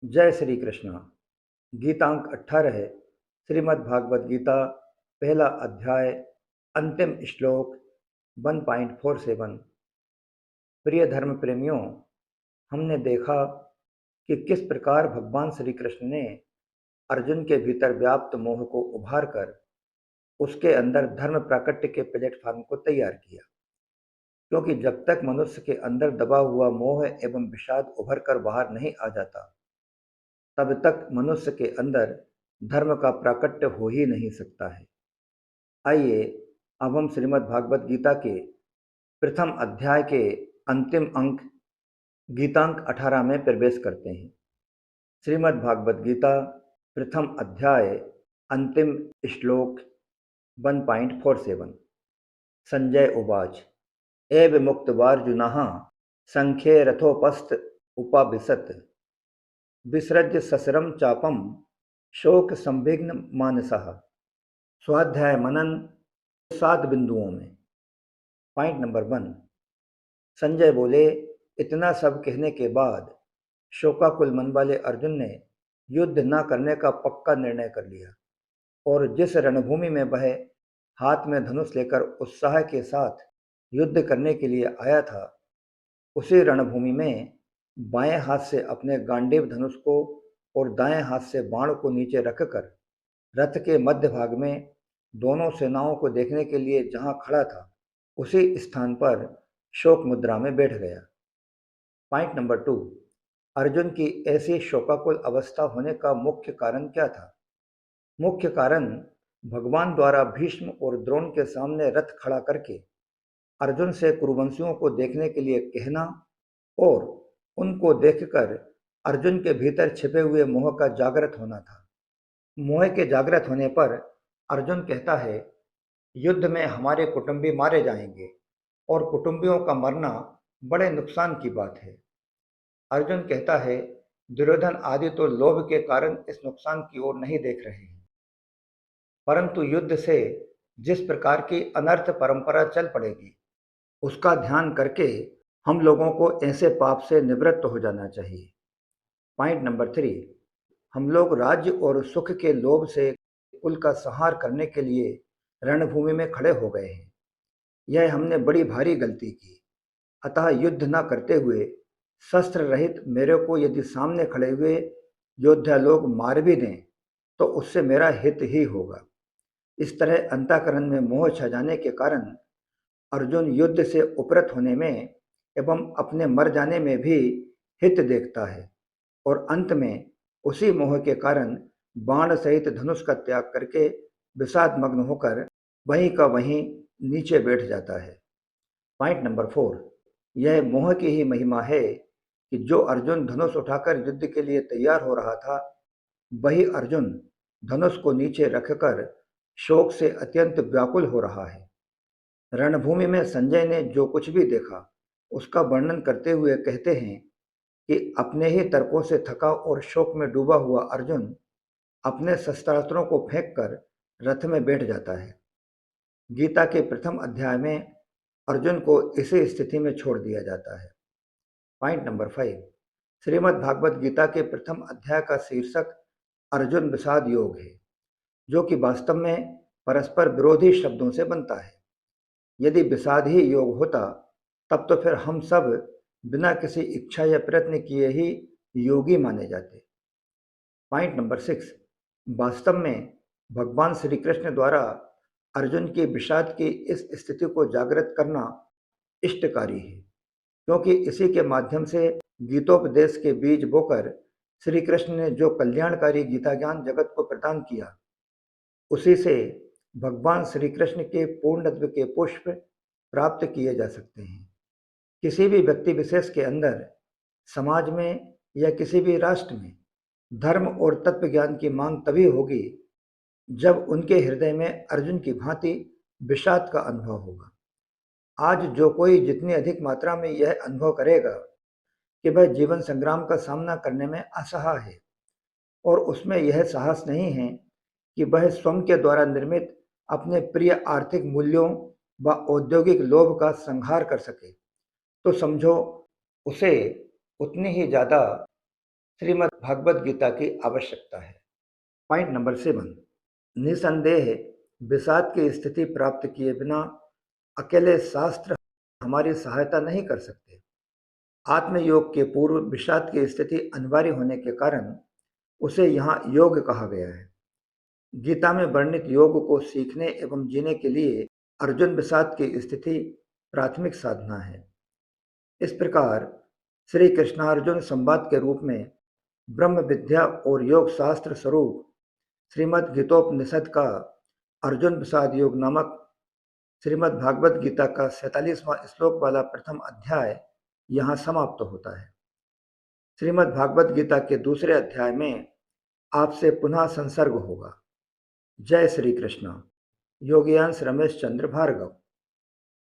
जय श्री कृष्ण। गीतांक 18 है। श्रीमद् भागवत गीता, पहला अध्याय, अंतिम श्लोक 1.47। प्रिय धर्म प्रेमियों, हमने देखा कि किस प्रकार भगवान श्री कृष्ण ने अर्जुन के भीतर व्याप्त मोह को उभार कर उसके अंदर धर्म प्राकट्य के प्लेटफॉर्म को तैयार किया। क्योंकि जब तक मनुष्य के अंदर दबा हुआ मोह एवं विषाद उभर कर बाहर नहीं आ जाता, तब तक मनुष्य के अंदर धर्म का प्राकट्य हो ही नहीं सकता है। आइए अब हम श्रीमद् भागवत गीता के प्रथम अध्याय के अंतिम अंक गीतांक 18 में प्रवेश करते हैं। श्रीमद् भागवत गीता प्रथम अध्याय अंतिम श्लोक 1.47। संजय उवाच एव मुक्तवार्जुनः संख्ये रथोपस्थ उपाविशत् विसृज्य ससरम चापम शोक संविघ्न मानसः। स्वाध्याय मनन 7 बिंदुओं में। Point number 1। संजय बोले, इतना सब कहने के बाद शोकाकुल मन वाले अर्जुन ने युद्ध न करने का पक्का निर्णय कर लिया और जिस रणभूमि में वह हाथ में धनुष लेकर उत्साह के साथ युद्ध करने के लिए आया था, उसी रणभूमि में बाएं हाथ से अपने गांडीव धनुष को और दाएं हाथ से बाण को नीचे रखकर रथ के मध्य भाग में दोनों सेनाओं को देखने के लिए जहां खड़ा था, उसी स्थान पर शोक मुद्रा में बैठ गया। Point number 2। अर्जुन की ऐसी शोकाकुल अवस्था होने का मुख्य कारण क्या था? मुख्य कारण भगवान द्वारा भीष्म और द्रोण के सामने रथ खड़ा करके अर्जुन से कुरुवंशियों को देखने के लिए कहना और उनको देखकर अर्जुन के भीतर छिपे हुए मोह का जागृत होना था। मोह के जागृत होने पर अर्जुन कहता है, युद्ध में हमारे कुटुंबी मारे जाएंगे और कुटुंबियों का मरना बड़े नुकसान की बात है। अर्जुन कहता है, दुर्योधन आदि तो लोभ के कारण इस नुकसान की ओर नहीं देख रहे हैं, परंतु युद्ध से जिस प्रकार की अनर्थ परंपरा चल पड़ेगी, उसका ध्यान करके हम लोगों को ऐसे पाप से निवृत्त हो जाना चाहिए। Point number 3। हम लोग राज्य और सुख के लोभ से कुल का संहार करने के लिए रणभूमि में खड़े हो गए हैं। यह हमने बड़ी भारी गलती की। अतः युद्ध न करते हुए शस्त्र रहित मेरे को यदि सामने खड़े हुए योद्धा लोग मार भी दें तो उससे मेरा हित ही होगा। इस तरह अंतःकरण में मोह छा जाने के कारण अर्जुन युद्ध से उपरत होने में एवं अपने मर जाने में भी हित देखता है और अंत में उसी मोह के कारण बाण सहित धनुष का त्याग करके विषाद मग्न होकर वहीं का वहीं नीचे बैठ जाता है। Point number 4। यह मोह की ही महिमा है कि जो अर्जुन धनुष उठाकर युद्ध के लिए तैयार हो रहा था, वही अर्जुन धनुष को नीचे रखकर शोक से अत्यंत व्याकुल हो रहा है। रणभूमि में संजय ने जो कुछ भी देखा उसका वर्णन करते हुए कहते हैं कि अपने ही तर्कों से थका और शोक में डूबा हुआ अर्जुन अपने शस्त्रास्त्रों को फेंककर रथ में बैठ जाता है। गीता के प्रथम अध्याय में अर्जुन को इसी स्थिति में छोड़ दिया जाता है। Point number 5। श्रीमद् भागवत गीता के प्रथम अध्याय का शीर्षक अर्जुन विषाद योग है, जो कि वास्तव में परस्पर विरोधी शब्दों से बनता है। यदि विषाद ही योग होता, तब तो फिर हम सब बिना किसी इच्छा या प्रयत्न किए ही योगी माने जाते। Point number 6। वास्तव में भगवान श्री कृष्ण द्वारा अर्जुन की विषाद की इस स्थिति को जागृत करना इष्टकारी है, क्योंकि इसी के माध्यम से गीतोपदेश के बीज बोकर श्री कृष्ण ने जो कल्याणकारी गीता ज्ञान जगत को प्रदान किया, उसी से भगवान श्री कृष्ण के पूर्णत्व के पुष्प प्राप्त किए जा सकते हैं। किसी भी व्यक्ति विशेष के अंदर, समाज में या किसी भी राष्ट्र में धर्म और तत्व ज्ञान की मांग तभी होगी जब उनके हृदय में अर्जुन की भांति विषाद का अनुभव होगा। आज जो कोई जितनी अधिक मात्रा में यह अनुभव करेगा कि वह जीवन संग्राम का सामना करने में असहाय है और उसमें यह साहस नहीं है कि वह स्वयं के द्वारा निर्मित अपने प्रिय आर्थिक मूल्यों व औद्योगिक लोभ का संहार कर सके, तो समझो उसे उतनी ही ज़्यादा श्रीमद् भागवत गीता की आवश्यकता है। पॉइंट नंबर 7, निसंदेह विषाद की स्थिति प्राप्त किए बिना अकेले शास्त्र हमारी सहायता नहीं कर सकते। आत्मयोग के पूर्व विषाद की स्थिति अनिवार्य होने के कारण उसे यहाँ योग कहा गया है। गीता में वर्णित योग को सीखने एवं जीने के लिए अर्जुन विषाद की स्थिति प्राथमिक साधना है। इस प्रकार श्री कृष्णार्जुन संवाद के रूप में ब्रह्म विद्या और योग शास्त्र स्वरूप श्रीमद् गीतोपनिषद का अर्जुन विषाद योग नामक श्रीमद् भागवत गीता का 47वां श्लोक वाला प्रथम अध्याय यहाँ समाप्त होता है। श्रीमद् भागवत गीता के दूसरे अध्याय में आपसे पुनः संसर्ग होगा। जय श्री कृष्ण। योगियांश रमेश चंद्र भार्गव।